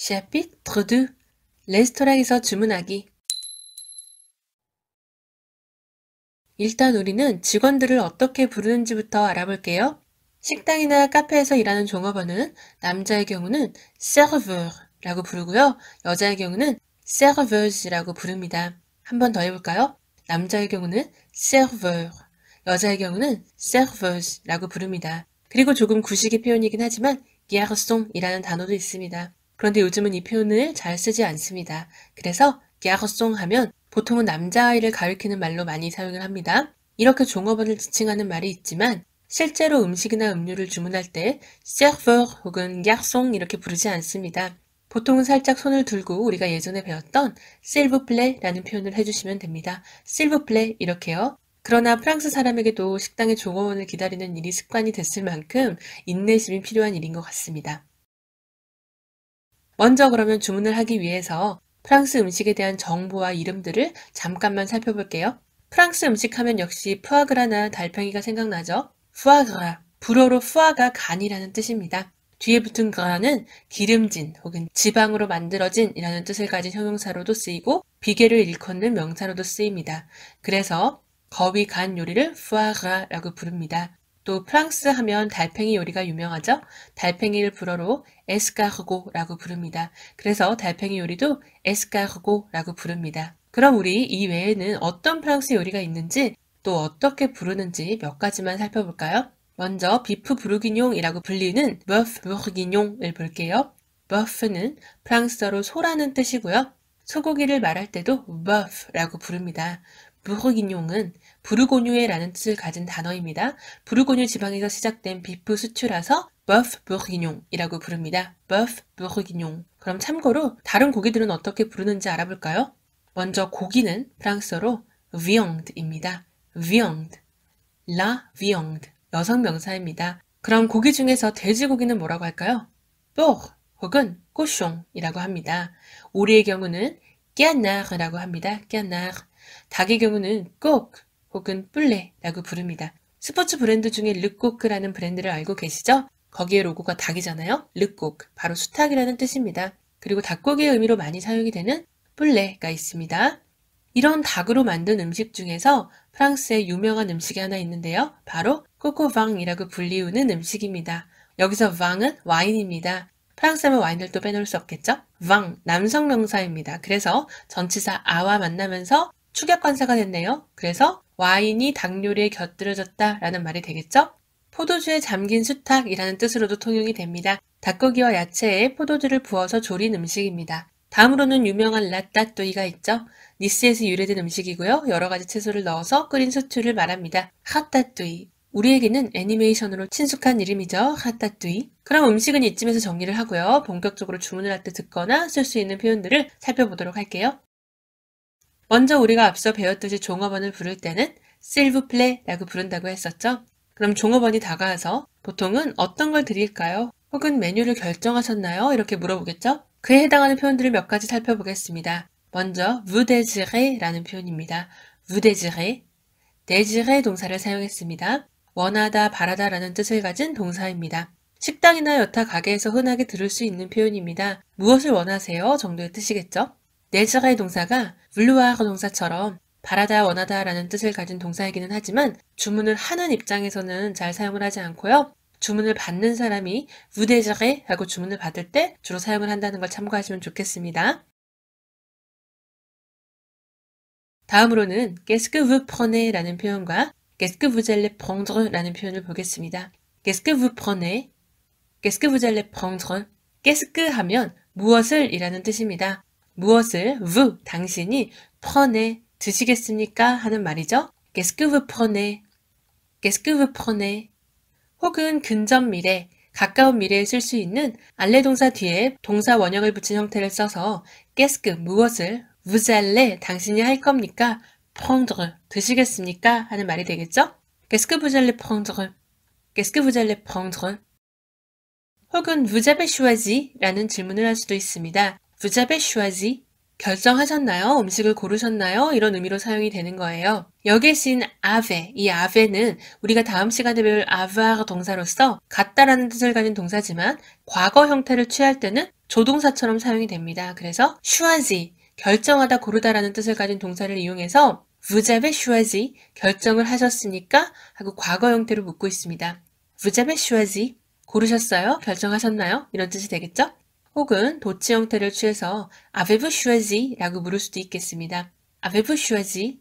chapitre 2. 레스토랑에서 주문하기. 일단 우리는 직원들을 어떻게 부르는지부터 알아볼게요. 식당이나 카페에서 일하는 종업원은 남자의 경우는 serveur라고 부르고요. 여자의 경우는 serveuse라고 부릅니다. 한 번 더 해볼까요? 남자의 경우는 serveur, 여자의 경우는 serveuse라고 부릅니다. 그리고 조금 구식의 표현이긴 하지만 garçon이라는 단어도 있습니다. 그런데 요즘은 이 표현을 잘 쓰지 않습니다. 그래서 garçon 하면 보통은 남자아이를 가리키는 말로 많이 사용을 합니다. 이렇게 종업원을 지칭하는 말이 있지만 실제로 음식이나 음료를 주문할 때 serveur 혹은 garçon 이렇게 부르지 않습니다. 보통은 살짝 손을 들고 우리가 예전에 배웠던 s'il vous plaît라는 표현을 해주시면 됩니다. s'il vous plaît 이렇게요. 그러나 프랑스 사람에게도 식당의 종업원을 기다리는 일이 습관이 됐을 만큼 인내심이 필요한 일인 것 같습니다. 먼저 그러면 주문을 하기 위해서 프랑스 음식에 대한 정보와 이름들을 잠깐만 살펴볼게요. 프랑스 음식 하면 역시 푸아그라나 달팽이가 생각나죠? 푸아그라, 불어로 푸아가 간이라는 뜻입니다. 뒤에 붙은 그라는 기름진 혹은 지방으로 만들어진 이라는 뜻을 가진 형용사로도 쓰이고 비계를 일컫는 명사로도 쓰입니다. 그래서 거위 간 요리를 푸아그라라고 부릅니다. 또 프랑스 하면 달팽이 요리가 유명하죠? 달팽이를 불어로 에스카르고라고 부릅니다. 그래서 달팽이 요리도 에스카르고라고 부릅니다. 그럼 우리 이 외에는 어떤 프랑스 요리가 있는지 또 어떻게 부르는지 몇 가지만 살펴볼까요? 먼저 비프 부르기뇽이라고 불리는 버프 부르기뇽을 볼게요. 버프는 프랑스어로 소라는 뜻이고요. 소고기를 말할 때도 버프라고 부릅니다. 부르기뇽은 부르고뉴에라는 뜻을 가진 단어입니다. 부르고뉴 지방에서 시작된 비프 수출라서 버프 부르기뇽이라고 부릅니다. 버프 부르기뇽. 그럼 참고로 다른 고기들은 어떻게 부르는지 알아볼까요? 먼저 고기는 프랑스어로 viande입니다. viande, la viande, 여성 명사입니다. 그럼 고기 중에서 돼지고기는 뭐라고 할까요? porc 혹은 cochon이라고 합니다. 오리의 경우는 canard라고 합니다. canard. 닭의 경우는 coq 혹은 poulet라고 부릅니다. 스포츠 브랜드 중에 르꼬크라는 브랜드를 알고 계시죠? 거기에 로고가 닭이잖아요. 르꼬크, 바로 수탉이라는 뜻입니다. 그리고 닭고기의 의미로 많이 사용이 되는 poulet가 있습니다. 이런 닭으로 만든 음식 중에서 프랑스의 유명한 음식이 하나 있는데요. 바로 코코방이라고 불리우는 음식입니다. 여기서 vang은 와인입니다. 프랑스 하면 와인을 또 빼놓을 수 없겠죠? vang, 남성 명사입니다. 그래서 전치사 아와 만나면서 추격관사가 됐네요. 그래서 와인이 닭 요리에 곁들여졌다 라는 말이 되겠죠? 포도주에 잠긴 수탉이라는 뜻으로도 통용이 됩니다. 닭고기와 야채에 포도주를 부어서 조린 음식입니다. 다음으로는 유명한 라따뚜이가 있죠. 니스에서 유래된 음식이고요. 여러 가지 채소를 넣어서 끓인 스튜를 말합니다. 하따뚜이. 우리에게는 애니메이션으로 친숙한 이름이죠. 하따뚜이. 그럼 음식은 이쯤에서 정리를 하고요. 본격적으로 주문을 할 때 듣거나 쓸 수 있는 표현들을 살펴보도록 할게요. 먼저 우리가 앞서 배웠듯이 종업원을 부를 때는 s'il vous plaît라고 부른다고 했었죠. 그럼 종업원이 다가와서 보통은 어떤 걸 드릴까요? 혹은 메뉴를 결정하셨나요? 이렇게 물어보겠죠? 그에 해당하는 표현들을 몇 가지 살펴보겠습니다. 먼저 vous désirez라는 표현입니다. vous désirez, désirez 동사를 사용했습니다. 원하다, 바라다라는 뜻을 가진 동사입니다. 식당이나 여타 가게에서 흔하게 들을 수 있는 표현입니다. 무엇을 원하세요? 정도의 뜻이겠죠? désirez 동사가 vouloir 동사처럼 바라다, 원하다 라는 뜻을 가진 동사이기는 하지만 주문을 하는 입장에서는 잘 사용을 하지 않고요. 주문을 받는 사람이 vous désirez 하고 주문을 받을 때 주로 사용을 한다는 걸 참고하시면 좋겠습니다. 다음으로는 qu'est-ce que vous prenez 라는 표현과 qu'est-ce que vous allez prendre 라는 표현을 보겠습니다. qu'est-ce que vous prenez? qu'est-ce que vous allez prendre? qu'est-ce que 하면 무엇을 이라는 뜻입니다. 무엇을 vous, 당신이 prenez, 드시겠습니까? 하는 말이죠. qu'est-ce que vous prenez? qu'est-ce que vous prenez? 혹은 근접 미래, 가까운 미래에 쓸 수 있는 알레 동사 뒤에 동사 원형을 붙인 형태를 써서 qu'est-ce que, 무엇을, vous allez, 당신이 할 겁니까? prendre, 드시겠습니까? 하는 말이 되겠죠? qu'est-ce que vous allez prendre? qu'est-ce que vous allez prendre? 혹은 vous avez choisi? 라는 질문을 할 수도 있습니다. vous avez choisi? 결정하셨나요? 음식을 고르셨나요? 이런 의미로 사용이 되는 거예요. 여기에 쓰인 ave, 이 ave는 우리가 다음 시간에 배울 avoir 동사로서 같다라는 뜻을 가진 동사지만 과거 형태를 취할 때는 조동사처럼 사용이 됩니다. 그래서 choisi, 결정하다 고르다라는 뜻을 가진 동사를 이용해서 vous avez choisi, 결정을 하셨으니까 하고 과거 형태로 묻고 있습니다. vous avez choisi, 고르셨어요? 결정하셨나요? 이런 뜻이 되겠죠? 혹은 도치 형태를 취해서 avez-vous choisi? 라고 물을 수도 있겠습니다. avez-vous choisi?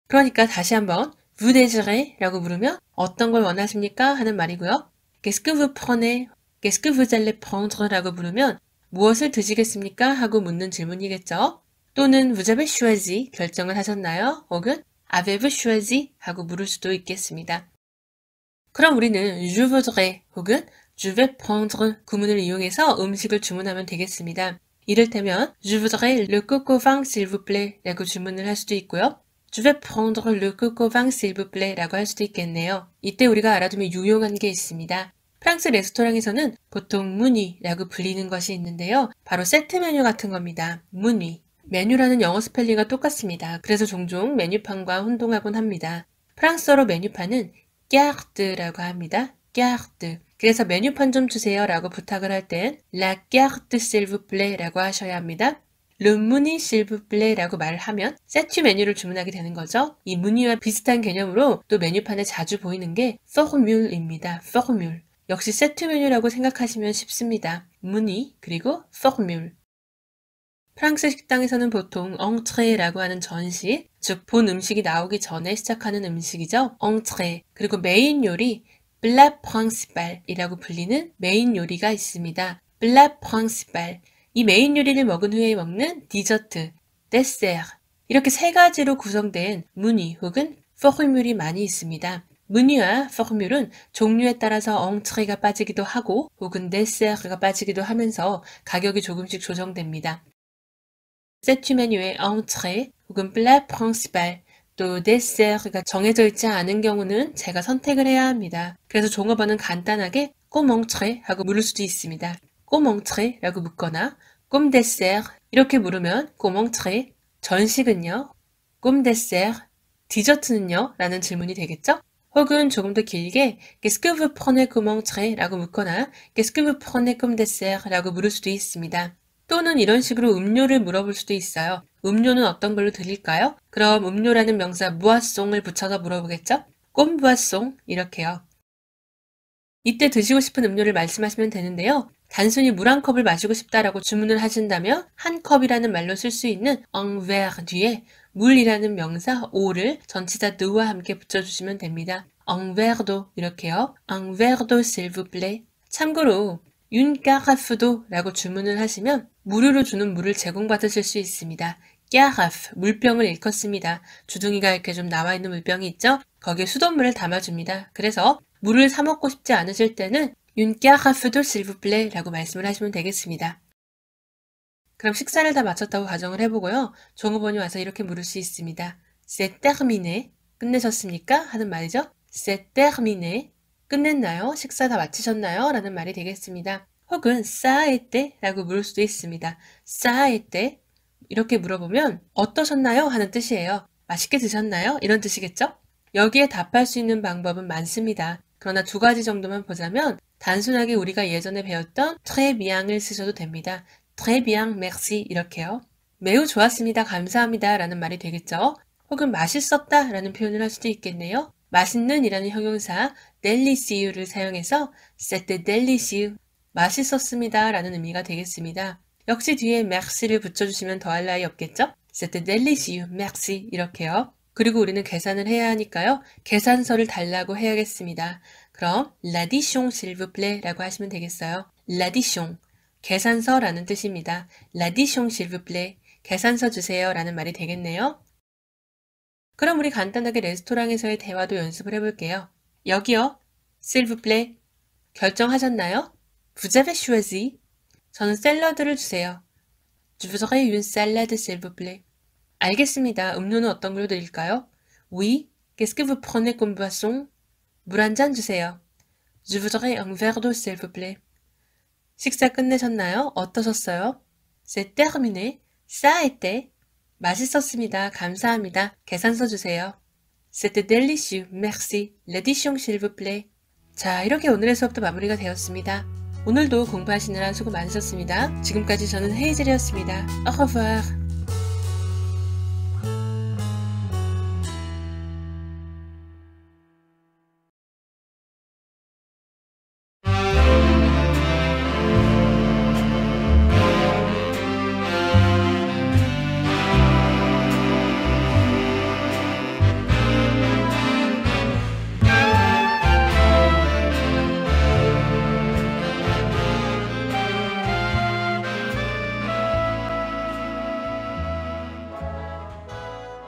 그러니까 다시 한번 vous désirez? 라고 물으면 어떤 걸 원하십니까? 하는 말이고요. Qu'est-ce que vous prenez? Qu'est-ce que vous allez prendre? 라고 물으면 무엇을 드시겠습니까? 하고 묻는 질문이겠죠. 또는 vous avez choisi? 결정을 하셨나요? 혹은 avez-vous choisi? 하고 물을 수도 있겠습니다. 그럼 우리는 je voudrais 혹은 je vais prendre 구문을 이용해서 음식을 주문하면 되겠습니다. 이를테면 je voudrais le coq au vin s'il vous plaît 라고 주문을 할 수도 있고요. je vais prendre le coq au vin s'il vous plaît 라고 할 수도 있겠네요. 이때 우리가 알아두면 유용한 게 있습니다. 프랑스 레스토랑에서는 보통 무니라고 불리는 것이 있는데요. 바로 세트 메뉴 같은 겁니다. 무니. 메뉴라는 영어 스펠링과 똑같습니다. 그래서 종종 메뉴판과 혼동하곤 합니다. 프랑스어로 메뉴판은 carte라고 합니다. carte. 그래서 메뉴판 좀 주세요 라고 부탁을 할 땐 la carte s'il vous plaît 라고 하셔야 합니다. le menu s'il vous plaît 라고 말을 하면 세트 메뉴를 주문하게 되는 거죠. 이 무늬와 비슷한 개념으로 또 메뉴판에 자주 보이는 게 formule입니다. formule. 역시 세트 메뉴라고 생각하시면 쉽습니다. 무늬 그리고 formule. 프랑스 식당에서는 보통 entrée 라고 하는 전식, 즉 본 음식이 나오기 전에 시작하는 음식이죠. entrée. 그리고 메인 요리 plat principal 이라고 불리는 메인 요리가 있습니다. plat principal. 이 메인 요리를 먹은 후에 먹는 디저트, dessert. 이렇게 세 가지로 구성된 무늬 혹은 포르뮬이 많이 있습니다. 무늬와 포르뮬은 종류에 따라서 entrée 가 빠지기도 하고 혹은 dessert가 빠지기도 하면서 가격이 조금씩 조정됩니다. 세트 메뉴의 entrée 혹은 plat principal 또 dessert가 정해져 있지 않은 경우는 제가 선택을 해야 합니다. 그래서 종업원은 간단하게 comme entrée 하고 물을 수도 있습니다. comme entrée 라고 묻거나 comme dessert 이렇게 물으면 comme entrée 전식은요? comme dessert 디저트는요? 라는 질문이 되겠죠? 혹은 조금 더 길게 Qu'est-ce que vous prenez comme entrée? 라고 묻거나 Qu'est-ce que vous prenez comme dessert? 라고 물을 수도 있습니다. 또는 이런 식으로 음료를 물어볼 수도 있어요. 음료는 어떤 걸로 드릴까요? 그럼 음료라는 명사 boisson을 붙여서 물어보겠죠? comme boisson 이렇게요. 이때 드시고 싶은 음료를 말씀하시면 되는데요. 단순히 물 한 컵을 마시고 싶다라고 주문을 하신다면 한 컵이라는 말로 쓸 수 있는 un verre 뒤에 물이라는 명사 au를 전치사 de와 함께 붙여주시면 됩니다. un verre d'eau 이렇게요. un verre d'eau s'il vous plaît. 참고로 une carafe d'eau 라고 주문을 하시면 무료로 주는 물을 제공받으실 수 있습니다. carafe, 물병을 일컫습니다. 주둥이가 이렇게 좀 나와 있는 물병이 있죠? 거기에 수돗물을 담아줍니다. 그래서 물을 사 먹고 싶지 않으실 때는 une carafe d'eau s'il vous plaît 라고 말씀을 하시면 되겠습니다. 그럼 식사를 다 마쳤다고 가정을 해보고요. 종업원이 와서 이렇게 물을 수 있습니다. C'est terminé. 끝내셨습니까? 하는 말이죠. C'est terminé. 끝냈나요? 식사 다 마치셨나요? 라는 말이 되겠습니다. 혹은 ça a été 라고 물을 수도 있습니다. ça a été 이렇게 물어보면 어떠셨나요? 하는 뜻이에요. 맛있게 드셨나요? 이런 뜻이겠죠? 여기에 답할 수 있는 방법은 많습니다. 그러나 두 가지 정도만 보자면 단순하게 우리가 예전에 배웠던 très bien을 쓰셔도 됩니다. très bien, merci 이렇게요. 매우 좋았습니다. 감사합니다. 라는 말이 되겠죠. 혹은 맛있었다 라는 표현을 할 수도 있겠네요. 맛있는 이라는 형용사 delicious를 사용해서 c'était délicieux, 맛있었습니다 라는 의미가 되겠습니다. 역시 뒤에 merci를 붙여주시면 더할 나위 없겠죠? c'était délicieux, merci 이렇게요. 그리고 우리는 계산을 해야 하니까요. 계산서를 달라고 해야겠습니다. 그럼 l'addition s'il vous plaît 라고 하시면 되겠어요. l'addition, 계산서라는 뜻입니다. l'addition s'il vous plaît, 계산서 주세요 라는 말이 되겠네요. 그럼 우리 간단하게 레스토랑에서의 대화도 연습을 해볼게요. 여기요. s'il vous plaît, 결정하셨나요? Vous avez choisi? 저는 샐러드를 주세요. Je voudrais une salade s'il vous plaît. 알겠습니다. 음료는 어떤 걸로 드릴까요? Oui, qu'est-ce que vous prenez comme boisson? 물 한 잔 주세요. Je voudrais un verre d'eau s'il vous plaît. 식사 끝내셨나요? 어떠셨어요? C'est terminé. Ça était. 맛있었습니다. 감사합니다. 계산서 주세요. C'était délicieux. Merci. L'addition, s'il vous plaît. 자, 이렇게 오늘의 수업도 마무리가 되었습니다. 오늘도 공부하시느라 수고 많으셨습니다. 지금까지 저는 헤이즐이었습니다. Au revoir.